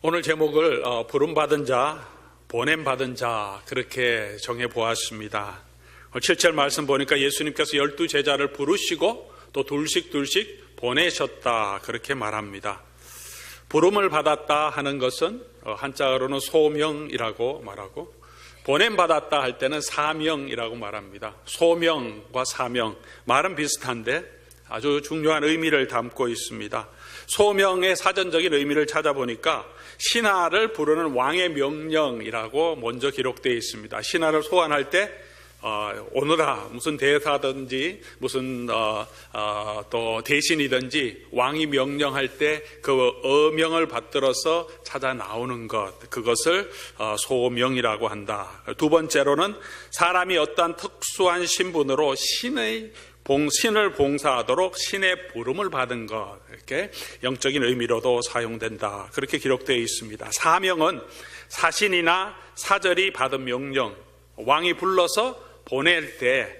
오늘 제목을 부름받은 자, 보냄받은 자 그렇게 정해보았습니다. 7절 말씀 보니까 예수님께서 12제자를 부르시고 또 둘씩 보내셨다 그렇게 말합니다. 부름을 받았다 하는 것은 한자어로는 소명이라고 말하고, 보냄받았다 할 때는 사명이라고 말합니다. 소명과 사명, 말은 비슷한데 아주 중요한 의미를 담고 있습니다. 소명의 사전적인 의미를 찾아보니까 신하를 부르는 왕의 명령이라고 먼저 기록되어 있습니다. 신하를 소환할 때 오너라 무슨 대사든지 무슨 또 대신이든지 왕이 명령할 때 그 어명을 받들어서 찾아 나오는 것, 그것을 소명이라고 한다. 두 번째로는 사람이 어떠한 특수한 신분으로 신을 봉사하도록 신의 부름을 받은 것, 이렇게 영적인 의미로도 사용된다 그렇게 기록되어 있습니다. 사명은 사신이나 사절이 받은 명령, 왕이 불러서 보낼 때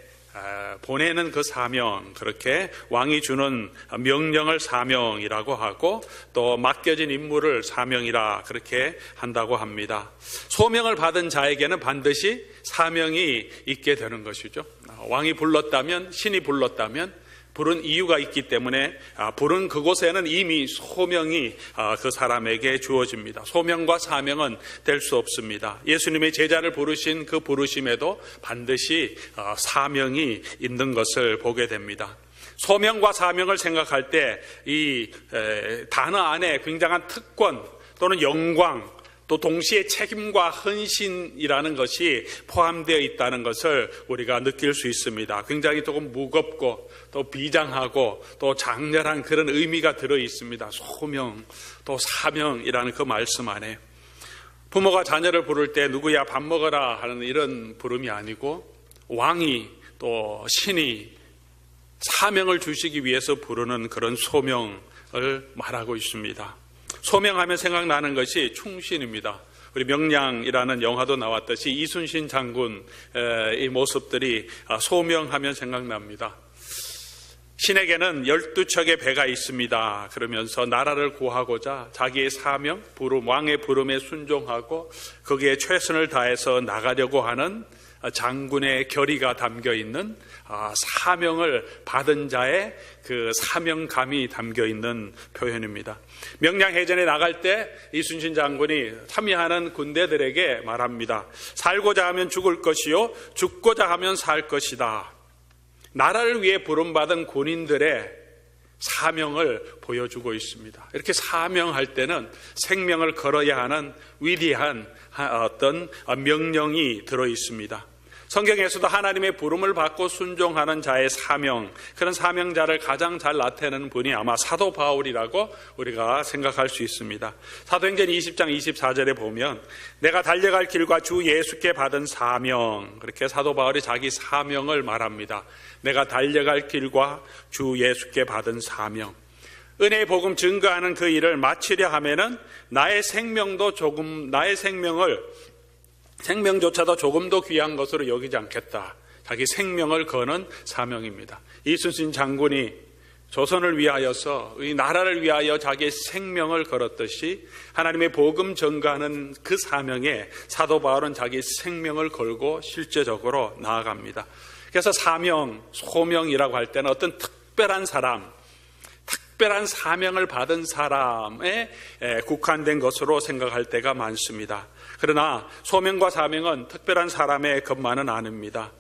보내는 그 사명, 그렇게 왕이 주는 명령을 사명이라고 하고, 또 맡겨진 임무를 사명이라 그렇게 한다고 합니다. 소명을 받은 자에게는 반드시 사명이 있게 되는 것이죠. 왕이 불렀다면, 신이 불렀다면 부른 이유가 있기 때문에 부른 그곳에는 이미 소명이 그 사람에게 주어집니다. 소명과 사명은 될 수 없습니다. 예수님의 제자를 부르신 그 부르심에도 반드시 사명이 있는 것을 보게 됩니다. 소명과 사명을 생각할 때 이 단어 안에 굉장한 특권 또는 영광, 또 동시에 책임과 헌신이라는 것이 포함되어 있다는 것을 우리가 느낄 수 있습니다. 굉장히 조금 무겁고 또 비장하고 또 장렬한 그런 의미가 들어 있습니다. 소명, 또 사명이라는 그 말씀 안에 부모가 자녀를 부를 때 누구야 밥 먹어라 하는 이런 부름이 아니고, 왕이 또 신이 사명을 주시기 위해서 부르는 그런 소명을 말하고 있습니다. 소명하면 생각나는 것이 충신입니다. 우리 명량이라는 영화도 나왔듯이 이순신 장군의 모습들이 소명하면 생각납니다. 신에게는 12척의 배가 있습니다. 그러면서 나라를 구하고자 자기의 사명, 부름, 왕의 부름에 순종하고 거기에 최선을 다해서 나가려고 하는 장군의 결의가 담겨 있는 사명을 받은 자의 그 사명감이 담겨 있는 표현입니다. 명량해전에 나갈 때 이순신 장군이 참여하는 군대들에게 말합니다. 살고자 하면 죽을 것이요 죽고자 하면 살 것이다. 나라를 위해 부름받은 군인들의 사명을 보여주고 있습니다. 이렇게 사명할 때는 생명을 걸어야 하는 위대한 어떤 명령이 들어 있습니다. 성경에서도 하나님의 부름을 받고 순종하는 자의 사명, 그런 사명자를 가장 잘 나타내는 분이 아마 사도 바울이라고 우리가 생각할 수 있습니다. 사도행전 20장 24절에 보면 내가 달려갈 길과 주 예수께 받은 사명, 그렇게 사도 바울이 자기 사명을 말합니다. 내가 달려갈 길과 주 예수께 받은 사명, 은혜의 복음 증거하는 그 일을 마치려 하면은 나의 생명조차도 조금 더 귀한 것으로 여기지 않겠다. 자기 생명을 거는 사명입니다. 이순신 장군이 조선을 위하여서, 이 나라를 위하여 자기의 생명을 걸었듯이 하나님의 복음 전가하는 그 사명에 사도 바울은 자기 생명을 걸고 실제적으로 나아갑니다. 그래서 사명, 소명이라고 할 때는 어떤 특별한 사람, 특별한 사명을 받은 사람에 국한된 것으로 생각할 때가 많습니다. 그러나 소명과 사명은 특별한 사람의 것만은 아닙니다.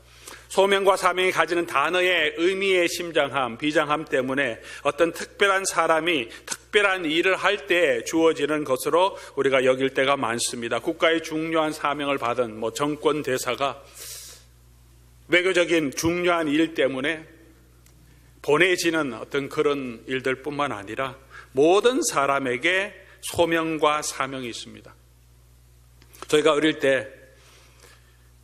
소명과 사명이 가지는 단어의 의미의 심장함, 비장함 때문에 어떤 특별한 사람이 특별한 일을 할 때 주어지는 것으로 우리가 여길 때가 많습니다. 국가의 중요한 사명을 받은 정권 대사가 외교적인 중요한 일 때문에 보내지는 어떤 그런 일들뿐만 아니라 모든 사람에게 소명과 사명이 있습니다. 저희가 어릴 때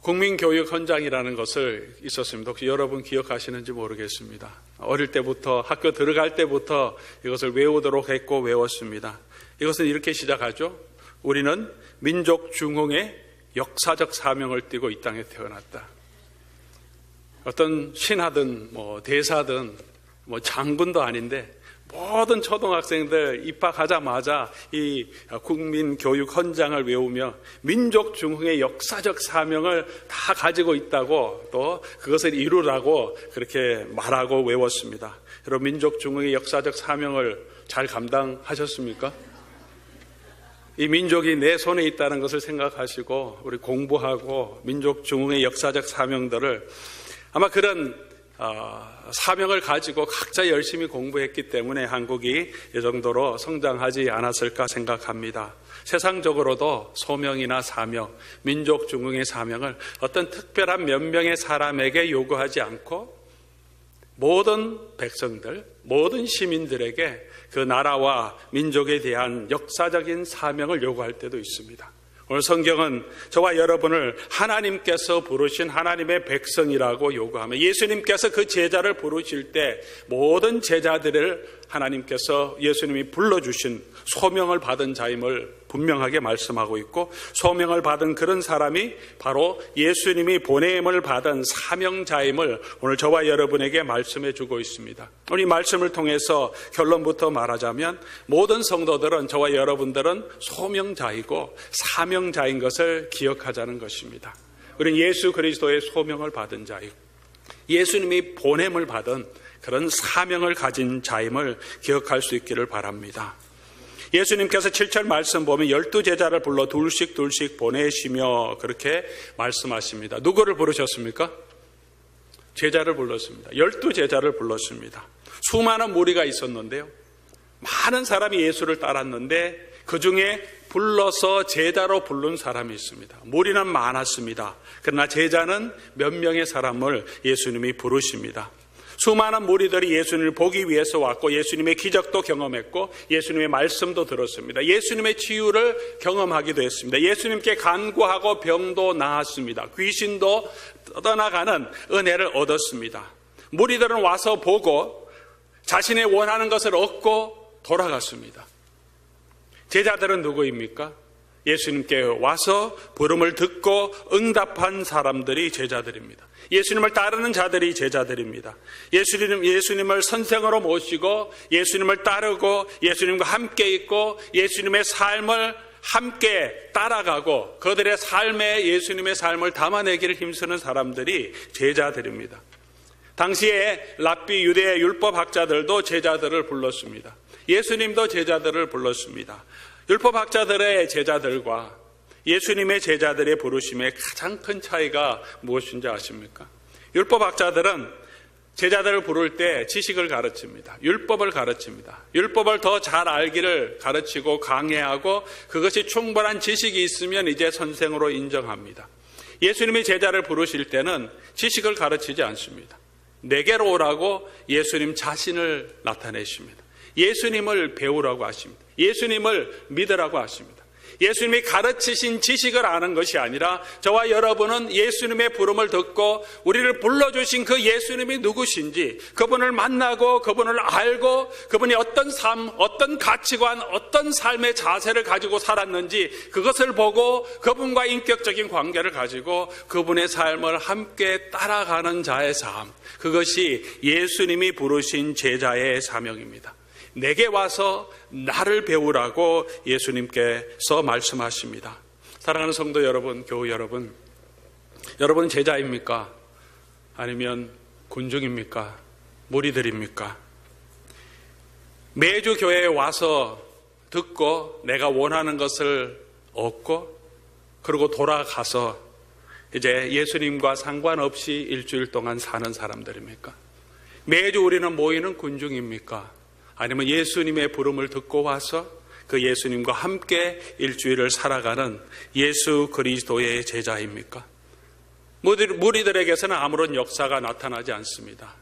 국민교육 헌장이라는 것을 있었습니다. 혹시 여러분 기억하시는지 모르겠습니다. 어릴 때부터 학교 들어갈 때부터 이것을 외우도록 했고 외웠습니다. 이것은 이렇게 시작하죠. 우리는 민족 중흥의 역사적 사명을 띠고 이 땅에 태어났다. 어떤 신하든 대사든 장군도 아닌데 모든 초등학생들 입학하자마자 이 국민교육 헌장을 외우며 민족 중흥의 역사적 사명을 다 가지고 있다고 또 그것을 이루라고 그렇게 말하고 외웠습니다. 여러분, 민족 중흥의 역사적 사명을 잘 감당하셨습니까? 이 민족이 내 손에 있다는 것을 생각하시고 우리 공부하고 민족 중흥의 역사적 사명들을 아마 그런 사명을 가지고 각자 열심히 공부했기 때문에 한국이 이 정도로 성장하지 않았을까 생각합니다. 세상적으로도 소명이나 사명, 민족 중흥의 사명을 어떤 특별한 몇 명의 사람에게 요구하지 않고 모든 백성들, 모든 시민들에게 그 나라와 민족에 대한 역사적인 사명을 요구할 때도 있습니다. 오늘 성경은 저와 여러분을 하나님께서 부르신 하나님의 백성이라고 요구하며 예수님께서 그 제자를 부르실 때 모든 제자들을 하나님께서 예수님이 불러주신 소명을 받은 자임을 분명하게 말씀하고 있고, 소명을 받은 그런 사람이 바로 예수님이 보냄을 받은 사명자임을 오늘 저와 여러분에게 말씀해 주고 있습니다. 우리 말씀을 통해서 결론부터 말하자면 모든 성도들은, 저와 여러분들은 소명자이고 사명자인 것을 기억하자는 것입니다. 우리는 예수 그리스도의 소명을 받은 자이고 예수님이 보냄을 받은 그런 사명을 가진 자임을 기억할 수 있기를 바랍니다. 예수님께서 7절 말씀 보면 12제자를 불러 둘씩 보내시며 그렇게 말씀하십니다. 누구를 부르셨습니까? 제자를 불렀습니다. 12제자를 불렀습니다. 수많은 무리가 있었는데요, 많은 사람이 예수를 따랐는데 그 중에 불러서 제자로 부른 사람이 있습니다. 무리는 많았습니다. 그러나 제자는 몇 명의 사람을 예수님이 부르십니다. 수많은 무리들이 예수님을 보기 위해서 왔고 예수님의 기적도 경험했고 예수님의 말씀도 들었습니다. 예수님의 치유를 경험하기도 했습니다. 예수님께 간구하고 병도 나았습니다. 귀신도 떠나가는 은혜를 얻었습니다. 무리들은 와서 보고 자신의 원하는 것을 얻고 돌아갔습니다. 제자들은 누구입니까? 예수님께 와서 부름을 듣고 응답한 사람들이 제자들입니다. 예수님을 따르는 자들이 제자들입니다. 예수님을 선생으로 모시고 예수님을 따르고 예수님과 함께 있고 예수님의 삶을 함께 따라가고 그들의 삶에 예수님의 삶을 담아내기를 힘쓰는 사람들이 제자들입니다. 당시에 랍비 유대 율법학자들도 제자들을 불렀습니다. 예수님도 제자들을 불렀습니다. 율법학자들의 제자들과 예수님의 제자들의 부르심의 가장 큰 차이가 무엇인지 아십니까? 율법학자들은 제자들을 부를 때 지식을 가르칩니다. 율법을 가르칩니다. 율법을 더 잘 알기를 가르치고 강해하고 그것이 충분한 지식이 있으면 이제 선생으로 인정합니다. 예수님이 제자를 부르실 때는 지식을 가르치지 않습니다. 내게로 오라고 예수님 자신을 나타내십니다. 예수님을 배우라고 하십니다. 예수님을 믿으라고 하십니다. 예수님이 가르치신 지식을 아는 것이 아니라 저와 여러분은 예수님의 부름을 듣고 우리를 불러주신 그 예수님이 누구신지 그분을 만나고 그분을 알고 그분이 어떤 삶, 어떤 가치관, 어떤 삶의 자세를 가지고 살았는지 그것을 보고 그분과 인격적인 관계를 가지고 그분의 삶을 함께 따라가는 자의 삶, 그것이 예수님이 부르신 제자의 사명입니다. 내게 와서 나를 배우라고 예수님께서 말씀하십니다. 사랑하는 성도 여러분, 교우 여러분, 여러분 제자입니까? 아니면 군중입니까? 무리들입니까? 매주 교회에 와서 듣고 내가 원하는 것을 얻고 그리고 돌아가서 이제 예수님과 상관없이 일주일 동안 사는 사람들입니까? 매주 우리는 모이는 군중입니까? 아니면 예수님의 부름을 듣고 와서 그 예수님과 함께 일주일을 살아가는 예수 그리스도의 제자입니까? 무리들에게서는 아무런 역사가 나타나지 않습니다.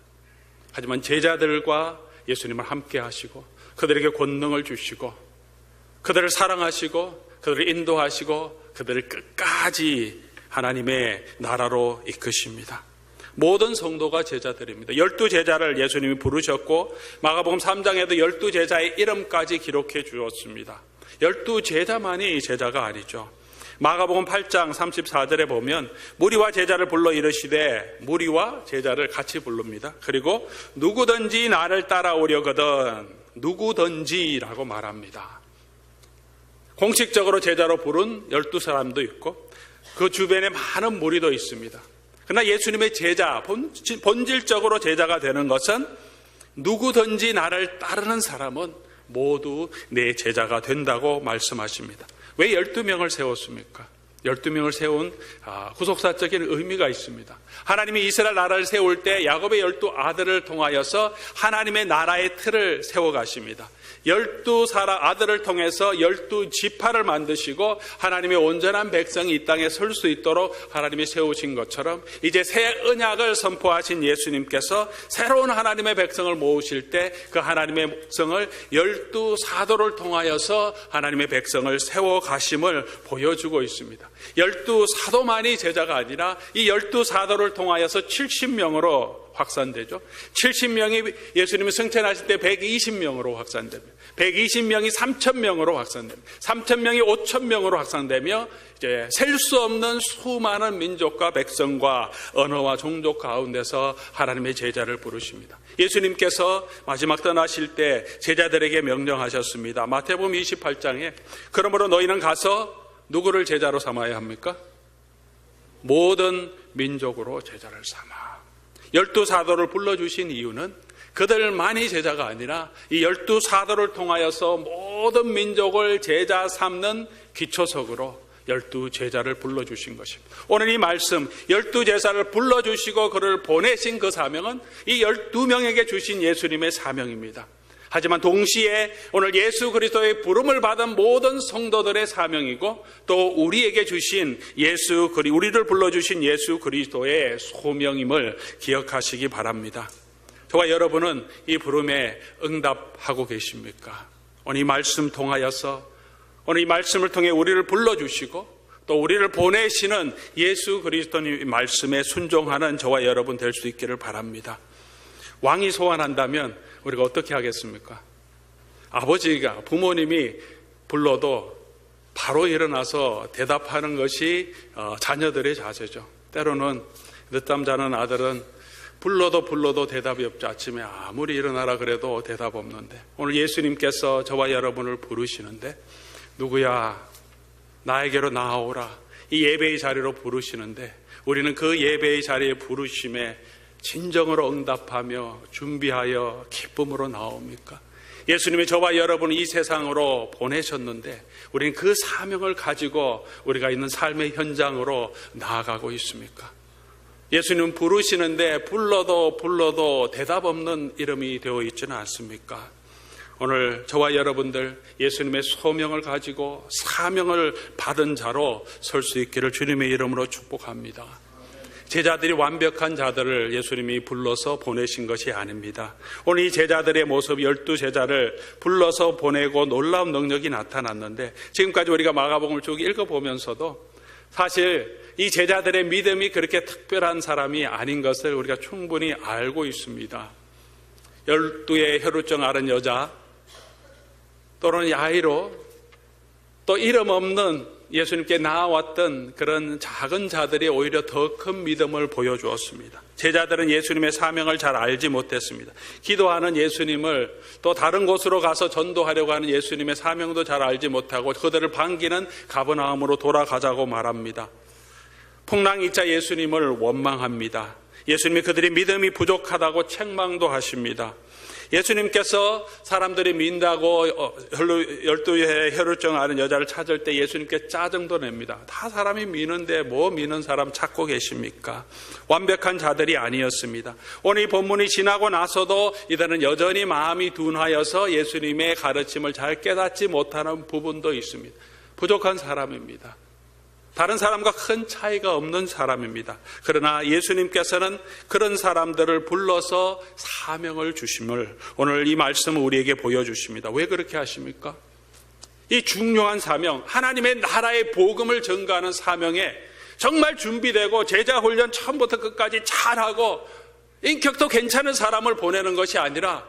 하지만 제자들과 예수님을 함께 하시고 그들에게 권능을 주시고 그들을 사랑하시고 그들을 인도하시고 그들을 끝까지 하나님의 나라로 이끄십니다. 모든 성도가 제자들입니다. 12제자를 예수님이 부르셨고 마가복음 3장에도 12제자의 이름까지 기록해 주었습니다. 12제자만이 제자가 아니죠. 마가복음 8장 34절에 보면 무리와 제자를 불러 이르시되, 무리와 제자를 같이 부릅니다. 그리고 누구든지 나를 따라오려거든 누구든지라고 말합니다. 공식적으로 제자로 부른 12사람도 있고 그 주변에 많은 무리도 있습니다. 그러나 예수님의 제자, 본질적으로 제자가 되는 것은 누구든지 나를 따르는 사람은 모두 내 제자가 된다고 말씀하십니다. 왜 12명을 세웠습니까? 12명을 세운 구속사적인 의미가 있습니다. 하나님이 이스라엘 나라를 세울 때 야곱의 12아들을 통하여서 하나님의 나라의 틀을 세워가십니다. 12아들을 통해서 12지파를 만드시고 하나님의 온전한 백성이 이 땅에 설 수 있도록 하나님이 세우신 것처럼 이제 새 언약을 선포하신 예수님께서 새로운 하나님의 백성을 모으실 때 그 하나님의 백성을 12사도를 통하여서 하나님의 백성을 세워가심을 보여주고 있습니다. 12사도만이 제자가 아니라 이 12사도를 통하여서 70명으로 확산되죠. 70명이 예수님이 승천하실 때 120명으로 확산됩니다. 120명이 3,000명으로 확산됩니다. 3,000명이 5,000명으로 확산되며 이제 셀 수 없는 수많은 민족과 백성과 언어와 종족 가운데서 하나님의 제자를 부르십니다. 예수님께서 마지막 떠나실 때 제자들에게 명령하셨습니다. 마태복음 28장에 그러므로 너희는 가서 누구를 제자로 삼아야 합니까? 모든 민족으로 제자를 삼아. 12사도를 불러주신 이유는 그들만이 제자가 아니라 이 12사도를 통하여서 모든 민족을 제자 삼는 기초석으로 12제자를 불러주신 것입니다. 오늘 이 말씀 12제자를 불러주시고 그를 보내신 그 사명은 이 12명에게 주신 예수님의 사명입니다. 하지만 동시에 오늘 예수 그리스도의 부름을 받은 모든 성도들의 사명이고 또 우리에게 주신 우리를 불러주신 예수 그리스도의 소명임을 기억하시기 바랍니다. 저와 여러분은 이 부름에 응답하고 계십니까? 오늘 이 말씀 통하여서 오늘 이 말씀을 통해 우리를 불러주시고 또 우리를 보내시는 예수 그리스도의 말씀에 순종하는 저와 여러분 될 수 있기를 바랍니다. 왕이 소환한다면 우리가 어떻게 하겠습니까? 아버지가 부모님이 불러도 바로 일어나서 대답하는 것이 자녀들의 자세죠. 때로는 늦잠 자는 아들은 불러도 대답이 없죠. 아침에 아무리 일어나라 그래도 대답 없는데 오늘 예수님께서 저와 여러분을 부르시는데 누구야 나에게로 나아오라 이 예배의 자리로 부르시는데 우리는 그 예배의 자리에 부르심에 진정으로 응답하며 준비하여 기쁨으로 나옵니까? 예수님이 저와 여러분을 이 세상으로 보내셨는데 우리는 그 사명을 가지고 우리가 있는 삶의 현장으로 나아가고 있습니까? 예수님 부르시는데 불러도 대답 없는 이름이 되어 있지는 않습니까? 오늘 저와 여러분들 예수님의 소명을 가지고 사명을 받은 자로 설 수 있기를 주님의 이름으로 축복합니다. 제자들이 완벽한 자들을 예수님이 불러서 보내신 것이 아닙니다. 오늘 이 제자들의 모습 12제자를 불러서 보내고 놀라운 능력이 나타났는데 지금까지 우리가 마가복음을 쭉 읽어보면서도 사실 이 제자들의 믿음이 그렇게 특별한 사람이 아닌 것을 우리가 충분히 알고 있습니다. 12의 혈루증 앓은 여자 또는 야이로 또 이름 없는 예수님께 나아왔던 그런 작은 자들이 오히려 더 큰 믿음을 보여주었습니다. 제자들은 예수님의 사명을 잘 알지 못했습니다. 기도하는 예수님을 또 다른 곳으로 가서 전도하려고 하는 예수님의 사명도 잘 알지 못하고 그들을 반기는 가버나움으로 돌아가자고 말합니다. 풍랑이자 예수님을 원망합니다. 예수님이 그들이 믿음이 부족하다고 책망도 하십니다. 예수님께서 사람들이 민다고 12의 혈루증 앓은 여자를 찾을 때 예수님께 짜증도 냅니다. 다 사람이 미는데 뭐 미는 사람 찾고 계십니까? 완벽한 자들이 아니었습니다. 오늘 이 본문이 지나고 나서도 이들은 여전히 마음이 둔하여서 예수님의 가르침을 잘 깨닫지 못하는 부분도 있습니다. 부족한 사람입니다. 다른 사람과 큰 차이가 없는 사람입니다. 그러나 예수님께서는 그런 사람들을 불러서 사명을 주심을 오늘 이 말씀을 우리에게 보여주십니다. 왜 그렇게 하십니까? 이 중요한 사명, 하나님의 나라의 복음을 전가하는 사명에 정말 준비되고 제자 훈련 처음부터 끝까지 잘하고 인격도 괜찮은 사람을 보내는 것이 아니라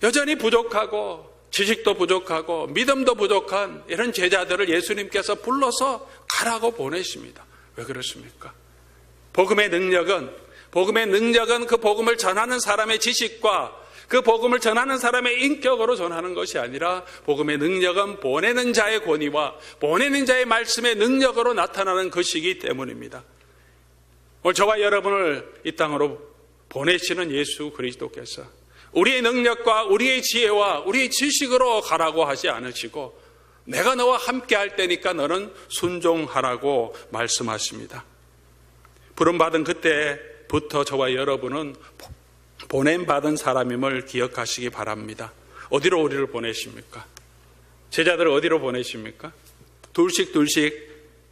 여전히 부족하고 지식도 부족하고 믿음도 부족한 이런 제자들을 예수님께서 불러서 가라고 보내십니다. 왜 그렇습니까? 복음의 능력은 그 복음을 전하는 사람의 지식과 그 복음을 전하는 사람의 인격으로 전하는 것이 아니라 복음의 능력은 보내는 자의 권위와 보내는 자의 말씀의 능력으로 나타나는 것이기 때문입니다. 오늘 저와 여러분을 이 땅으로 보내시는 예수 그리스도께서 우리의 능력과 우리의 지혜와 우리의 지식으로 가라고 하지 않으시고 내가 너와 함께 할 때니까 너는 순종하라고 말씀하십니다. 부름받은 그때부터 저와 여러분은 보냄받은 사람임을 기억하시기 바랍니다. 어디로 우리를 보내십니까? 제자들을 어디로 보내십니까? 둘씩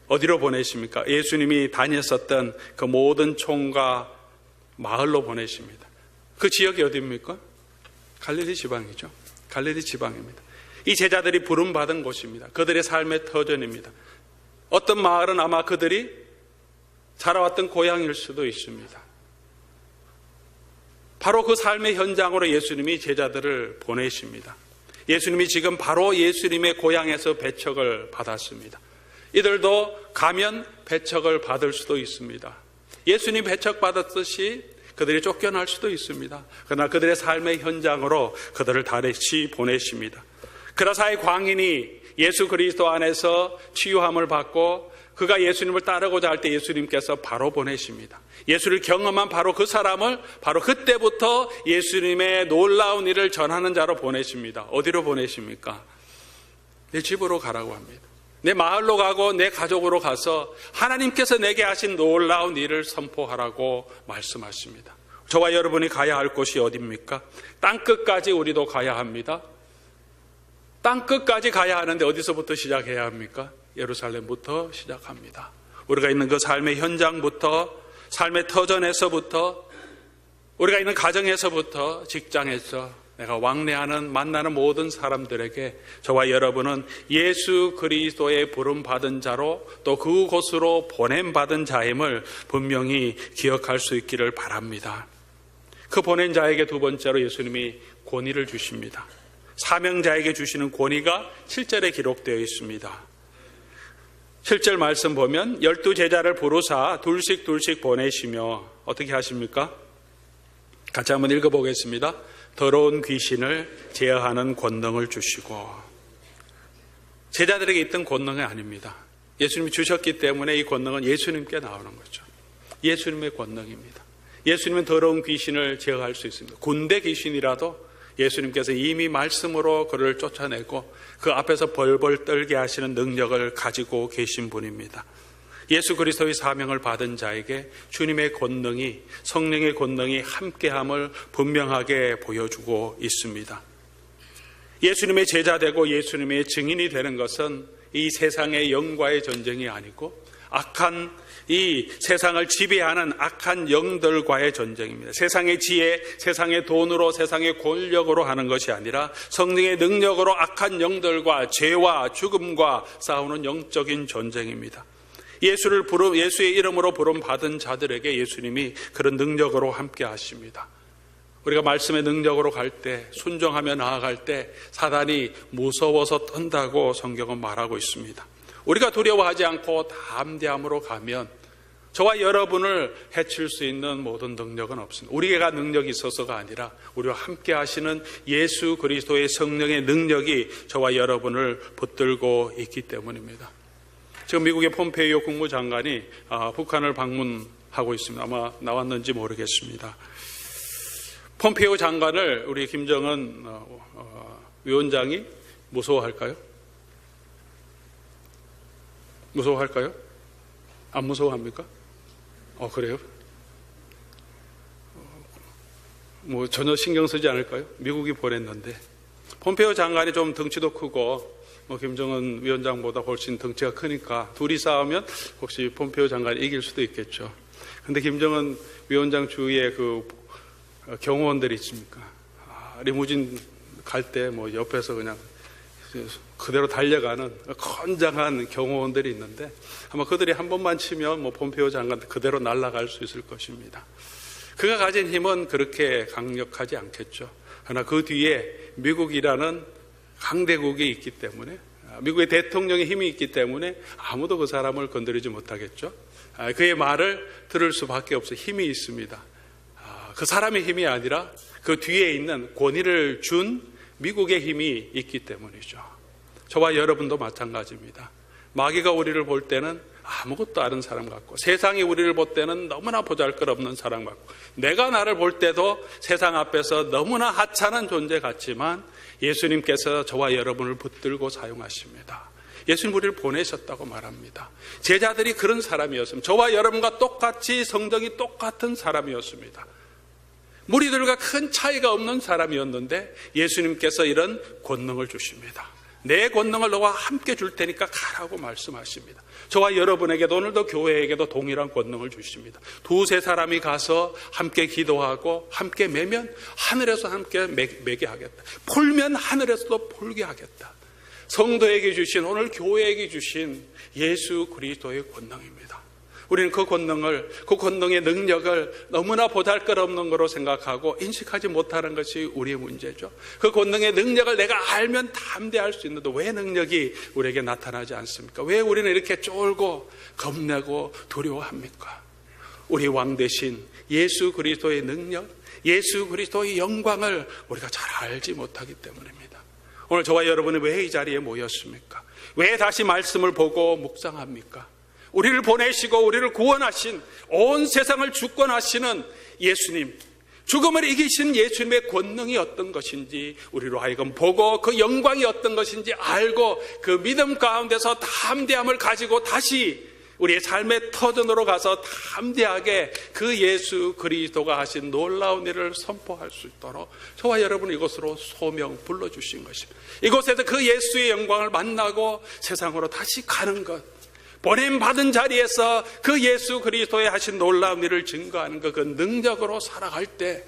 어디로 보내십니까? 예수님이 다녔었던 그 모든 촌과 마을로 보내십니다. 그 지역이 어디입니까? 갈릴리 지방이죠. 갈릴리 지방입니다. 이 제자들이 부름받은 곳입니다. 그들의 삶의 터전입니다. 어떤 마을은 아마 그들이 자라왔던 고향일 수도 있습니다. 바로 그 삶의 현장으로 예수님이 제자들을 보내십니다. 예수님이 지금 바로 예수님의 고향에서 배척을 받았습니다. 이들도 가면 배척을 받을 수도 있습니다. 예수님 배척받았듯이 그들이 쫓겨날 수도 있습니다. 그러나 그들의 삶의 현장으로 그들을 다시 보내십니다. 그라사의 광인이 예수 그리스도 안에서 치유함을 받고 그가 예수님을 따르고자 할 때 예수님께서 바로 보내십니다. 예수를 경험한 바로 그 사람을 바로 그때부터 예수님의 놀라운 일을 전하는 자로 보내십니다. 어디로 보내십니까? 내 집으로 가라고 합니다. 내 마을로 가고 내 가족으로 가서 하나님께서 내게 하신 놀라운 일을 선포하라고 말씀하십니다. 저와 여러분이 가야 할 곳이 어디입니까? 땅끝까지 우리도 가야 합니다. 땅끝까지 가야 하는데 어디서부터 시작해야 합니까? 예루살렘부터 시작합니다. 우리가 있는 그 삶의 현장부터, 삶의 터전에서부터, 우리가 있는 가정에서부터, 직장에서 내가 왕래하는 만나는 모든 사람들에게 저와 여러분은 예수 그리스도의 부름받은 자로 또 그곳으로 보냄받은 자임을 분명히 기억할 수 있기를 바랍니다. 그 보낸 자에게 두 번째로 예수님이 권위를 주십니다. 사명자에게 주시는 권위가 7절에 기록되어 있습니다. 7절 말씀 보면 12제자를 부르사 둘씩 보내시며 어떻게 하십니까? 같이 한번 읽어보겠습니다. 더러운 귀신을 제어하는 권능을 주시고, 제자들에게 있던 권능이 아닙니다. 예수님이 주셨기 때문에 이 권능은 예수님께 나오는 거죠. 예수님의 권능입니다. 예수님은 더러운 귀신을 제어할 수 있습니다. 군대 귀신이라도 예수님께서 이미 말씀으로 그를 쫓아내고 그 앞에서 벌벌 떨게 하시는 능력을 가지고 계신 분입니다. 예수 그리스도의 사명을 받은 자에게 주님의 권능이, 성령의 권능이 함께함을 분명하게 보여주고 있습니다. 예수님의 제자 되고 예수님의 증인이 되는 것은 이 세상의 영과의 전쟁이 아니고 악한 이 세상을 지배하는 악한 영들과의 전쟁입니다. 세상의 지혜, 세상의 돈으로, 세상의 권력으로 하는 것이 아니라 성령의 능력으로 악한 영들과 죄와 죽음과 싸우는 영적인 전쟁입니다. 예수의 이름으로 부름받은 자들에게 예수님이 그런 능력으로 함께 하십니다. 우리가 말씀의 능력으로 갈 때, 순종하며 나아갈 때 사단이 무서워서 떤다고 성경은 말하고 있습니다. 우리가 두려워하지 않고 담대함으로 가면 저와 여러분을 해칠 수 있는 모든 능력은 없습니다. 우리가 능력이 있어서가 아니라 우리와 함께 하시는 예수 그리스도의 성령의 능력이 저와 여러분을 붙들고 있기 때문입니다. 지금 미국의 폼페이오 국무장관이 북한을 방문하고 있습니다. 아마 나왔는지 모르겠습니다. 폼페이오 장관을 우리 김정은 위원장이 무서워할까요? 무서워할까요? 안 무서워합니까? 그래요? 전혀 신경 쓰지 않을까요? 미국이 보냈는데. 폼페이오 장관이 좀 덩치도 크고 김정은 위원장보다 훨씬 덩치가 크니까 둘이 싸우면 혹시 폼페이오 장관이 이길 수도 있겠죠. 그런데 김정은 위원장 주위에 그 경호원들이 있습니까? 리무진 갈 때 옆에서 그냥 그대로 달려가는 건장한 경호원들이 있는데 아마 그들이 한 번만 치면 폼페이오 장관 그대로 날아갈 수 있을 것입니다. 그가 가진 힘은 그렇게 강력하지 않겠죠. 그러나 그 뒤에 미국이라는 강대국이 있기 때문에, 미국의 대통령의 힘이 있기 때문에 아무도 그 사람을 건드리지 못하겠죠. 그의 말을 들을 수밖에 없어요. 힘이 있습니다. 그 사람의 힘이 아니라 그 뒤에 있는 권위를 준 미국의 힘이 있기 때문이죠. 저와 여러분도 마찬가지입니다. 마귀가 우리를 볼 때는 아무것도 아는 사람 같고, 세상이 우리를 볼 때는 너무나 보잘것없는 사람 같고, 내가 나를 볼 때도 세상 앞에서 너무나 하찮은 존재 같지만 예수님께서 저와 여러분을 붙들고 사용하십니다. 예수님 우리를 보내셨다고 말합니다. 제자들이 그런 사람이었습니다. 저와 여러분과 똑같이 성정이 똑같은 사람이었습니다. 무리들과 큰 차이가 없는 사람이었는데 예수님께서 이런 권능을 주십니다. 내 권능을 너와 함께 줄 테니까 가라고 말씀하십니다. 저와 여러분에게도, 오늘도 교회에게도 동일한 권능을 주십니다. 두세 사람이 가서 함께 기도하고 함께 매면 하늘에서 함께 매게 하겠다. 풀면 하늘에서도 풀게 하겠다. 성도에게 주신, 오늘 교회에게 주신 예수 그리스도의 권능입니다. 우리는 그 권능의 능력을 너무나 보잘것없는 거로 생각하고 인식하지 못하는 것이 우리의 문제죠. 그 권능의 능력을 내가 알면 담대할 수 있는데 왜 능력이 우리에게 나타나지 않습니까? 왜 우리는 이렇게 쫄고 겁내고 두려워합니까? 우리 왕 대신 예수 그리스도의 능력, 예수 그리스도의 영광을 우리가 잘 알지 못하기 때문입니다. 오늘 저와 여러분이 왜 이 자리에 모였습니까? 왜 다시 말씀을 보고 묵상합니까? 우리를 보내시고 우리를 구원하신, 온 세상을 주권하시는 예수님, 죽음을 이기신 예수님의 권능이 어떤 것인지 우리로 하여금 보고 그 영광이 어떤 것인지 알고 그 믿음 가운데서 담대함을 가지고 다시 우리의 삶의 터전으로 가서 담대하게 그 예수 그리스도가 하신 놀라운 일을 선포할 수 있도록 저와 여러분 이곳으로 소명 불러주신 것입니다. 이곳에서 그 예수의 영광을 만나고 세상으로 다시 가는 것, 보냄받은 자리에서 그 예수 그리스도의 하신 놀라운 일을 증거하는 그 능력으로 살아갈 때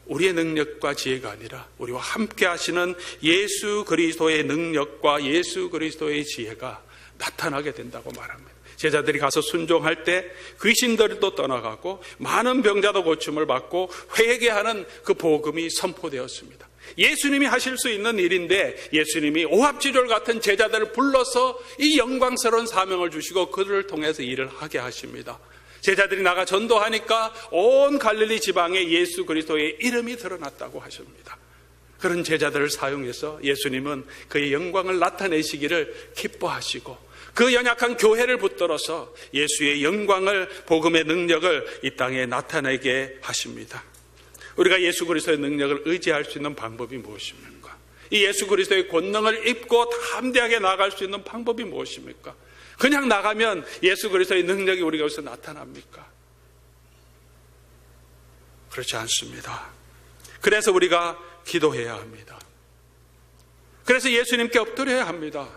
우리의 능력과 지혜가 아니라 우리와 함께 하시는 예수 그리스도의 능력과 예수 그리스도의 지혜가 나타나게 된다고 말합니다. 제자들이 가서 순종할 때 귀신들도 떠나가고 많은 병자도 고침을 받고 회개하는 그 복음이 선포되었습니다. 예수님이 하실 수 있는 일인데 예수님이 오합지졸 같은 제자들을 불러서 이 영광스러운 사명을 주시고 그들을 통해서 일을 하게 하십니다. 제자들이 나가 전도하니까 온 갈릴리 지방에 예수 그리스도의 이름이 드러났다고 하십니다. 그런 제자들을 사용해서 예수님은 그의 영광을 나타내시기를 기뻐하시고 그 연약한 교회를 붙들어서 예수의 영광을, 복음의 능력을 이 땅에 나타내게 하십니다. 우리가 예수 그리스도의 능력을 의지할 수 있는 방법이 무엇입니까? 이 예수 그리스도의 권능을 입고 담대하게 나아갈 수 있는 방법이 무엇입니까? 그냥 나가면 예수 그리스도의 능력이 우리가 여기서 나타납니까? 그렇지 않습니다. 그래서 우리가 기도해야 합니다. 그래서 예수님께 엎드려야 합니다.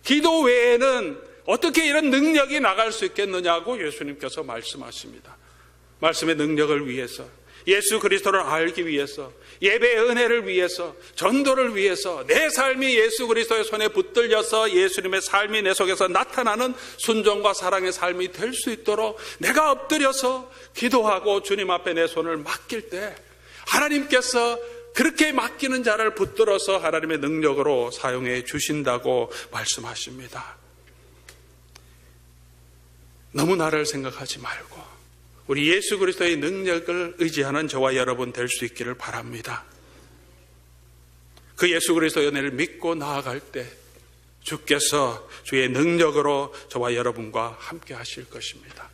기도 외에는 어떻게 이런 능력이 나갈 수 있겠느냐고 예수님께서 말씀하십니다. 말씀의 능력을 위해서, 예수 그리스도를 알기 위해서, 예배의 은혜를 위해서, 전도를 위해서 내 삶이 예수 그리스도의 손에 붙들려서 예수님의 삶이 내 속에서 나타나는 순종과 사랑의 삶이 될 수 있도록 내가 엎드려서 기도하고 주님 앞에 내 손을 맡길 때 하나님께서 그렇게 맡기는 자를 붙들어서 하나님의 능력으로 사용해 주신다고 말씀하십니다. 너무 나를 생각하지 말고 우리 예수 그리스도의 능력을 의지하는 저와 여러분 될 수 있기를 바랍니다. 그 예수 그리스도의 은혜를 믿고 나아갈 때 주께서 주의 능력으로 저와 여러분과 함께 하실 것입니다.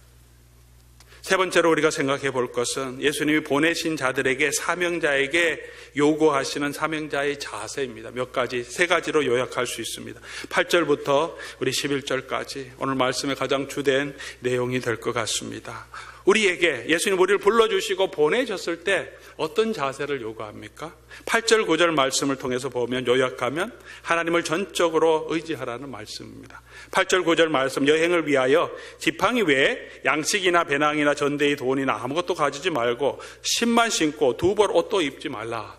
세 번째로 우리가 생각해 볼 것은 예수님이 보내신 자들에게, 사명자에게 요구하시는 사명자의 자세입니다. 몇 가지, 세 가지로 요약할 수 있습니다. 8절부터 우리 11절까지 오늘 말씀의 가장 주된 내용이 될 것 같습니다. 우리에게 예수님 우리를 불러주시고 보내셨을 때 어떤 자세를 요구합니까? 8절 9절 말씀을 통해서 보면, 요약하면 하나님을 전적으로 의지하라는 말씀입니다. 8절 9절 말씀, 여행을 위하여 지팡이 외에 양식이나 배낭이나 전대의 돈이나 아무것도 가지지 말고 신만 신고 두 벌 옷도 입지 말라.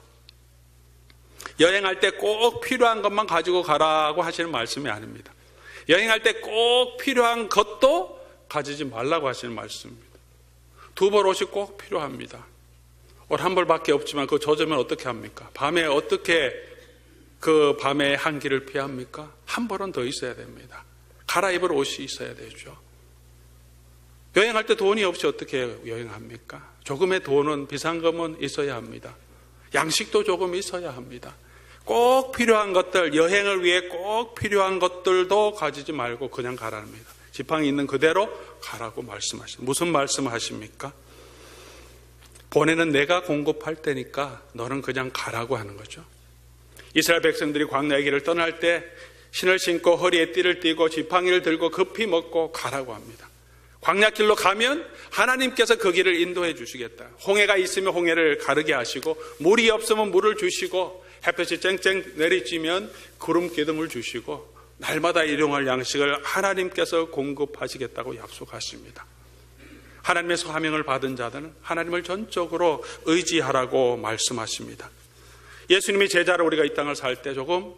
여행할 때 꼭 필요한 것만 가지고 가라고 하시는 말씀이 아닙니다. 여행할 때 꼭 필요한 것도 가지지 말라고 하시는 말씀입니다. 두 벌 옷이 꼭 필요합니다. 옷 한 벌밖에 없지만 그거 젖으면 어떻게 합니까? 밤에 어떻게 그 밤의 한기를 피합니까? 한 벌은 더 있어야 됩니다. 갈아입을 옷이 있어야 되죠. 여행할 때 돈이 없이 어떻게 여행합니까? 조금의 돈은, 비상금은 있어야 합니다. 양식도 조금 있어야 합니다. 꼭 필요한 것들, 여행을 위해 꼭 필요한 것들도 가지지 말고 그냥 가랍니다. 지팡이 있는 그대로 가라고 말씀하십니다. 무슨 말씀하십니까? 보내는 내가 공급할 테니까 너는 그냥 가라고 하는 거죠. 이스라엘 백성들이 광야의 길을 떠날 때 신을 신고 허리에 띠를 띠고 지팡이를 들고 급히 먹고 가라고 합니다. 광야길로 가면 하나님께서 그 길을 인도해 주시겠다. 홍해가 있으면 홍해를 가르게 하시고 물이 없으면 물을 주시고 햇볕이 쨍쨍 내리쬐면 구름 기둥을 주시고 날마다 일용할 양식을 하나님께서 공급하시겠다고 약속하십니다. 하나님의 사명을 받은 자들은 하나님을 전적으로 의지하라고 말씀하십니다. 예수님이 제자로 우리가 이 땅을 살 때 조금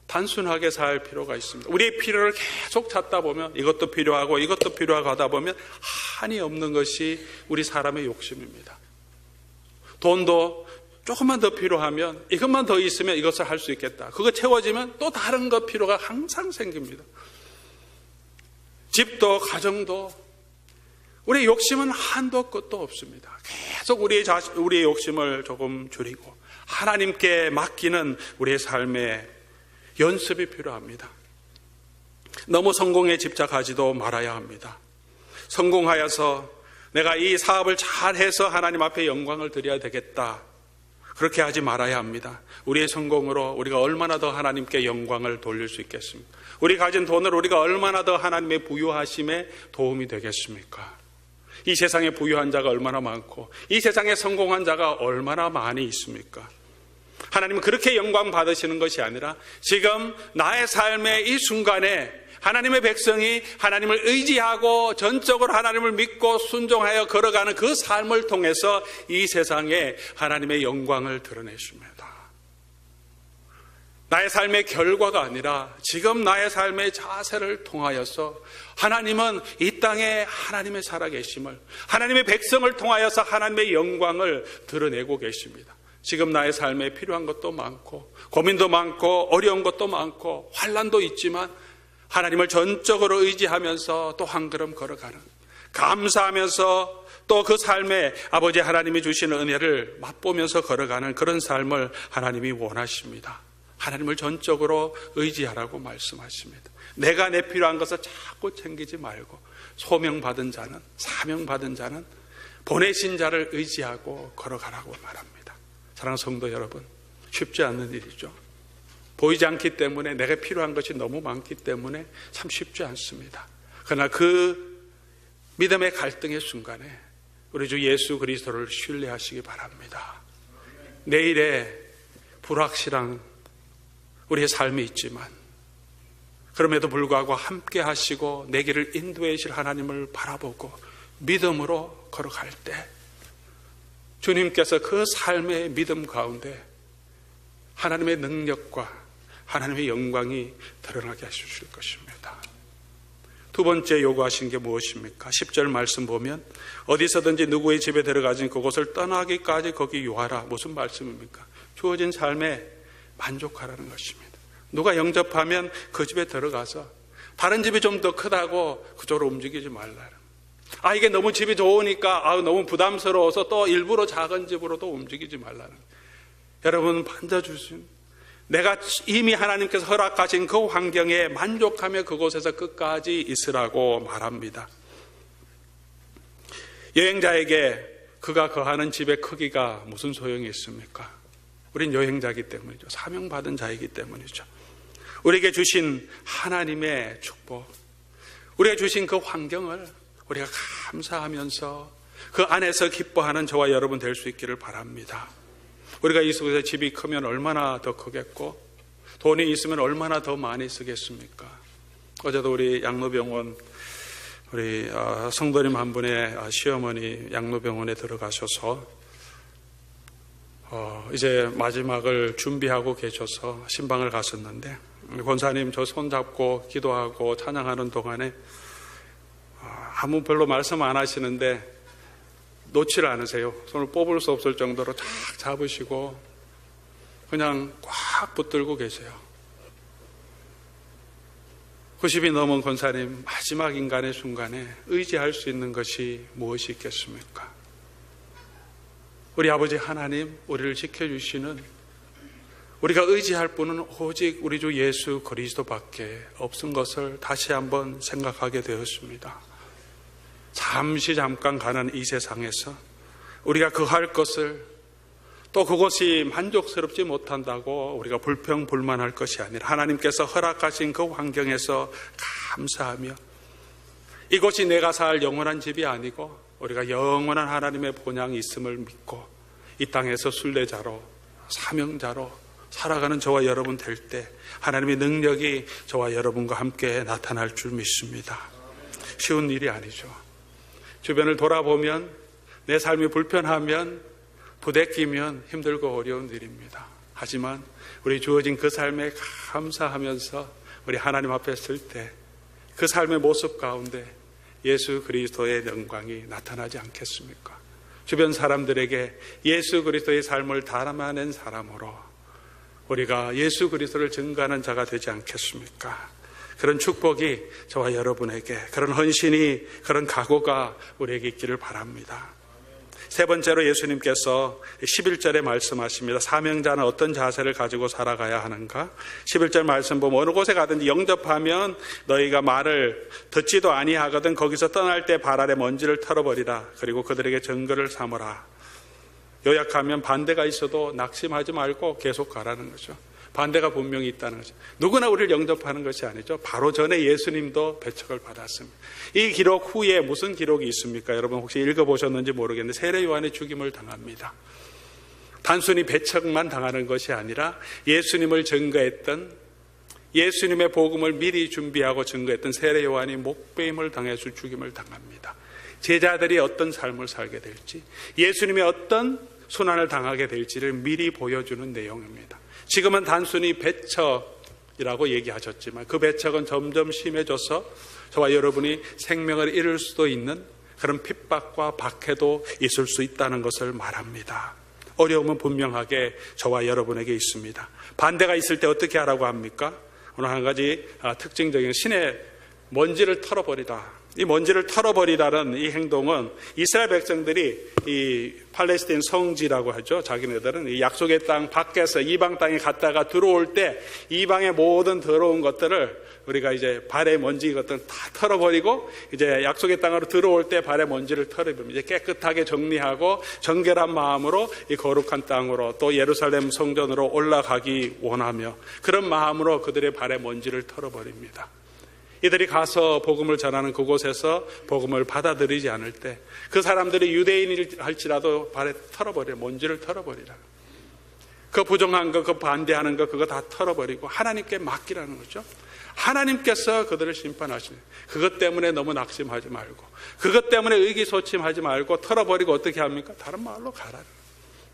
단순하게 살 필요가 있습니다. 우리의 필요를 계속 찾다 보면 이것도 필요하고 이것도 필요하고 하다 보면 한이 없는 것이 우리 사람의 욕심입니다. 돈도 조금만 더 필요하면 이것만 더 있으면 이것을 할 수 있겠다. 그거 채워지면 또 다른 것 필요가 항상 생깁니다. 집도 가정도 우리의 욕심은 한도 끝도 없습니다. 계속 우리의 욕심을 조금 줄이고 하나님께 맡기는 우리의 삶의 연습이 필요합니다. 너무 성공에 집착하지도 말아야 합니다. 성공하여서 내가 이 사업을 잘해서 하나님 앞에 영광을 드려야 되겠다. 그렇게 하지 말아야 합니다. 우리의 성공으로 우리가 얼마나 더 하나님께 영광을 돌릴 수 있겠습니까? 우리 가진 돈으로 우리가 얼마나 더 하나님의 부유하심에 도움이 되겠습니까? 이 세상에 부유한 자가 얼마나 많고 이 세상에 성공한 자가 얼마나 많이 있습니까? 하나님은 그렇게 영광 받으시는 것이 아니라 지금 나의 삶의 이 순간에 하나님의 백성이 하나님을 의지하고 전적으로 하나님을 믿고 순종하여 걸어가는 그 삶을 통해서 이 세상에 하나님의 영광을 드러내십니다. 나의 삶의 결과가 아니라 지금 나의 삶의 자세를 통하여서 하나님은 이 땅에 하나님의 살아계심을, 하나님의 백성을 통하여서 하나님의 영광을 드러내고 계십니다. 지금 나의 삶에 필요한 것도 많고 고민도 많고 어려운 것도 많고 환난도 있지만 하나님을 전적으로 의지하면서 또 한 걸음 걸어가는, 감사하면서 또 그 삶에 아버지 하나님이 주시는 은혜를 맛보면서 걸어가는 그런 삶을 하나님이 원하십니다. 하나님을 전적으로 의지하라고 말씀하십니다. 내가 내 필요한 것을 자꾸 챙기지 말고 소명받은 자는, 사명받은 자는 보내신 자를 의지하고 걸어가라고 말합니다. 사랑하는 성도 여러분, 쉽지 않는 일이죠. 보이지 않기 때문에 내가 필요한 것이 너무 많기 때문에 참 쉽지 않습니다. 그러나 그 믿음의 갈등의 순간에 우리 주 예수 그리스도를 신뢰하시기 바랍니다. 내일의 불확실한 우리의 삶이 있지만 그럼에도 불구하고 함께 하시고 내 길을 인도해 주실 하나님을 바라보고 믿음으로 걸어갈 때 주님께서 그 삶의 믿음 가운데 하나님의 능력과 하나님의 영광이 드러나게 하실 것입니다. 두 번째 요구하신 게 무엇입니까? 10절 말씀 보면 어디서든지 누구의 집에 들어가진 그곳을 떠나기까지 거기 유하라. 무슨 말씀입니까? 주어진 삶에 만족하라는 것입니다. 누가 영접하면 그 집에 들어가서 다른 집이 좀 더 크다고 그쪽으로 움직이지 말라. 이게 너무 집이 좋으니까 너무 부담스러워서 또 일부러 작은 집으로도 움직이지 말라는. 여러분 만져주신 내가 이미 하나님께서 허락하신 그 환경에 만족하며 그곳에서 끝까지 있으라고 말합니다. 여행자에게 그가 거하는 집의 크기가 무슨 소용이 있습니까? 우린 여행자이기 때문이죠. 사명받은 자이기 때문이죠. 우리에게 주신 하나님의 축복, 우리가 주신 그 환경을 우리가 감사하면서 그 안에서 기뻐하는 저와 여러분 될 수 있기를 바랍니다. 우리가 이 속에서 집이 크면 얼마나 더 크겠고 돈이 있으면 얼마나 더 많이 쓰겠습니까? 어제도 우리 양로병원 우리 성도님 한 분의 시어머니 양로병원에 들어가셔서 이제 마지막을 준비하고 계셔서 신방을 갔었는데 권사님 저 손잡고 기도하고 찬양하는 동안에 아무 별로 말씀 안 하시는데 놓지를 않으세요. 손을 뽑을 수 없을 정도로 쫙 잡으시고 그냥 꽉 붙들고 계세요. 90이 넘은 권사님 마지막 인간의 순간에 의지할 수 있는 것이 무엇이 있겠습니까? 우리 아버지 하나님, 우리를 지켜주시는, 우리가 의지할 분은 오직 우리 주 예수 그리스도밖에 없은 것을 다시 한번 생각하게 되었습니다. 잠깐 가는 이 세상에서 우리가 거할 것을, 또 그것이 만족스럽지 못한다고 우리가 불평불만할 것이 아니라 하나님께서 허락하신 그 환경에서 감사하며, 이곳이 내가 살 영원한 집이 아니고 우리가 영원한 하나님의 본향이 있음을 믿고 이 땅에서 순례자로, 사명자로 살아가는 저와 여러분 될 때 하나님의 능력이 저와 여러분과 함께 나타날 줄 믿습니다. 쉬운 일이 아니죠. 주변을 돌아보면, 내 삶이 불편하면, 부대끼면 힘들고 어려운 일입니다. 하지만 우리 주어진 그 삶에 감사하면서 우리 하나님 앞에 설 때 그 삶의 모습 가운데 예수 그리스도의 영광이 나타나지 않겠습니까? 주변 사람들에게 예수 그리스도의 삶을 담아낸 사람으로 우리가 예수 그리스도를 증거하는 자가 되지 않겠습니까? 그런 축복이 저와 여러분에게, 그런 헌신이, 그런 각오가 우리에게 있기를 바랍니다. 세 번째로 예수님께서 11절에 말씀하십니다. 사명자는 어떤 자세를 가지고 살아가야 하는가? 11절 말씀 보면 어느 곳에 가든지 영접하면 너희가 말을 듣지도 아니하거든 거기서 떠날 때 발 아래 먼지를 털어버리라. 그리고 그들에게 증거를 삼으라. 요약하면 반대가 있어도 낙심하지 말고 계속 가라는 거죠. 반대가 분명히 있다는 거죠. 누구나 우리를 영접하는 것이 아니죠. 바로 전에 예수님도 배척을 받았습니다. 이 기록 후에 무슨 기록이 있습니까? 여러분 혹시 읽어보셨는지 모르겠는데 세례 요한의 죽임을 당합니다. 단순히 배척만 당하는 것이 아니라 예수님을 증거했던, 예수님의 복음을 미리 준비하고 증거했던 세례 요한이 목배임을 당해서 죽임을 당합니다. 제자들이 어떤 삶을 살게 될지, 예수님이 어떤 순환을 당하게 될지를 미리 보여주는 내용입니다. 지금은 단순히 배척이라고 얘기하셨지만 그 배척은 점점 심해져서 저와 여러분이 생명을 잃을 수도 있는 그런 핍박과 박해도 있을 수 있다는 것을 말합니다. 어려움은 분명하게 저와 여러분에게 있습니다. 반대가 있을 때 어떻게 하라고 합니까? 오늘 한 가지 특징적인 신의 먼지를 털어버리다. 이 먼지를 털어버리라는 이 행동은 이스라엘 백성들이 이 팔레스타인 성지라고 하죠. 자기네들은 이 약속의 땅 밖에서 이방 땅에 갔다가 들어올 때 이방의 모든 더러운 것들을 우리가 이제 발에 먼지 것들은 다 털어버리고 이제 약속의 땅으로 들어올 때 발에 먼지를 털어버리면 이제 깨끗하게 정리하고 정결한 마음으로 이 거룩한 땅으로 또 예루살렘 성전으로 올라가기 원하며 그런 마음으로 그들의 발에 먼지를 털어버립니다. 이들이 가서 복음을 전하는 그곳에서 복음을 받아들이지 않을 때 그 사람들이 유대인일할지라도 발에 털어버려, 먼지를 털어버리라. 그 부정한 거, 그 반대하는 거 그거 다 털어버리고 하나님께 맡기라는 거죠. 하나님께서 그들을 심판하시는, 그것 때문에 너무 낙심하지 말고, 그것 때문에 의기소침하지 말고 털어버리고 어떻게 합니까? 다른 마을로 가라.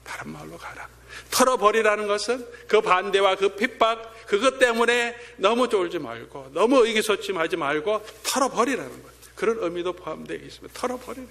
다른 마을로 가라. 털어버리라는 것은 그 반대와 그 핍박, 그것 때문에 너무 쫄지 말고 너무 의기소침하지 말고 털어버리라는 거예요. 그런 의미도 포함되어 있습니다. 털어버리라.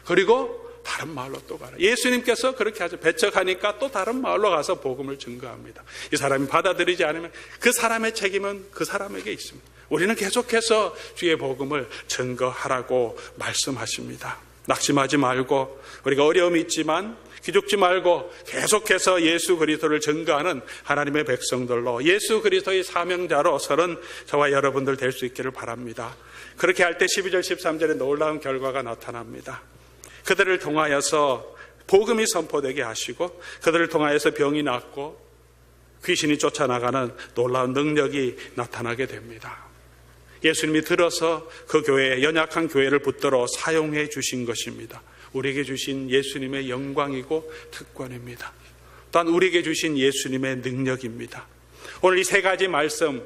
그리고 다른 마을로 또 가라. 예수님께서 그렇게 하죠. 배척하니까 또 다른 마을로 가서 복음을 증거합니다. 이 사람이 받아들이지 않으면 그 사람의 책임은 그 사람에게 있습니다. 우리는 계속해서 주의 복음을 증거하라고 말씀하십니다. 낙심하지 말고 우리가 어려움이 있지만 기죽지 말고 계속해서 예수 그리스도를 증거하는 하나님의 백성들로 예수 그리스도의 사명자로 서는 저와 여러분들 될 수 있기를 바랍니다. 그렇게 할 때 12절 13절에 놀라운 결과가 나타납니다. 그들을 통하여서 복음이 선포되게 하시고 그들을 통하여서 병이 낫고 귀신이 쫓아나가는 놀라운 능력이 나타나게 됩니다. 예수님이 들어서 그 교회, 연약한 교회를 붙들어 사용해 주신 것입니다. 우리에게 주신 예수님의 영광이고 특권입니다. 또한 우리에게 주신 예수님의 능력입니다. 오늘 이 세 가지 말씀,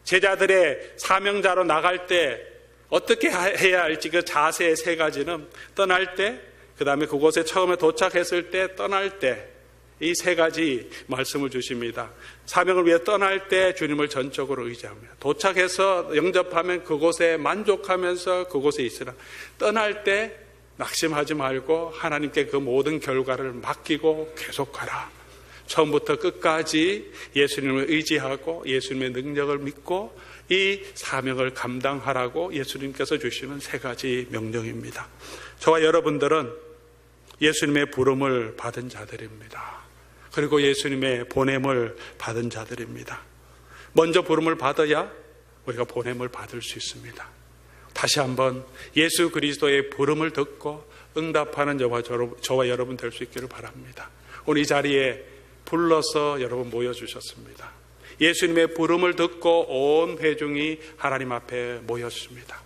제자들의 사명자로 나갈 때 어떻게 해야 할지 그 자세의 세 가지는 떠날 때, 그 다음에 그곳에 처음에 도착했을 때, 떠날 때, 이 세 가지 말씀을 주십니다. 사명을 위해 떠날 때 주님을 전적으로 의지합니다. 도착해서 영접하면 그곳에 만족하면서 그곳에 있으라. 떠날 때 낙심하지 말고 하나님께 그 모든 결과를 맡기고 계속 가라. 처음부터 끝까지 예수님을 의지하고 예수님의 능력을 믿고 이 사명을 감당하라고 예수님께서 주시는 세 가지 명령입니다. 저와 여러분들은 예수님의 부름을 받은 자들입니다. 그리고 예수님의 보냄을 받은 자들입니다. 먼저 부름을 받아야 우리가 보냄을 받을 수 있습니다. 다시 한번 예수 그리스도의 부름을 듣고 응답하는 저와 여러분 될 수 있기를 바랍니다. 오늘 이 자리에 불러서 여러분 모여주셨습니다. 예수님의 부름을 듣고 온 회중이 하나님 앞에 모였습니다.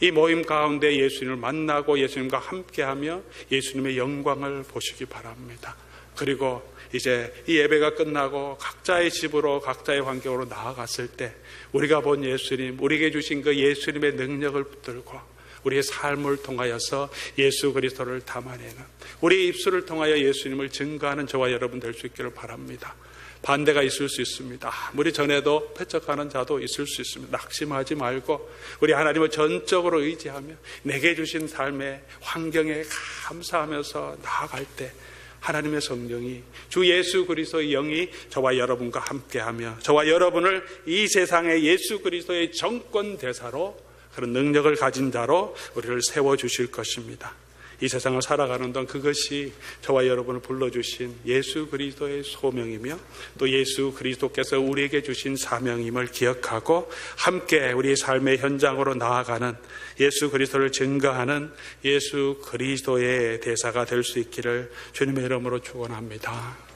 이 모임 가운데 예수님을 만나고 예수님과 함께하며 예수님의 영광을 보시기 바랍니다. 그리고 이제 이 예배가 끝나고 각자의 집으로 각자의 환경으로 나아갔을 때 우리가 본 예수님, 우리에게 주신 그 예수님의 능력을 붙들고 우리의 삶을 통하여서 예수 그리스도를 담아내는, 우리의 입술을 통하여 예수님을 증거하는 저와 여러분 될 수 있기를 바랍니다. 반대가 있을 수 있습니다. 아무리 전에도 패척하는 자도 있을 수 있습니다. 낙심하지 말고 우리 하나님을 전적으로 의지하며 내게 주신 삶의 환경에 감사하면서 나아갈 때 하나님의 성령이, 주 예수 그리스도의 영이 저와 여러분과 함께하며 저와 여러분을 이 세상의 예수 그리스도의 정권 대사로, 그런 능력을 가진 자로 우리를 세워주실 것입니다. 이 세상을 살아가는 동안 그것이 저와 여러분을 불러주신 예수 그리스도의 소명이며 또 예수 그리스도께서 우리에게 주신 사명임을 기억하고 함께 우리의 삶의 현장으로 나아가는, 예수 그리스도를 증거하는 예수 그리스도의 대사가 될 수 있기를 주님의 이름으로 축원합니다.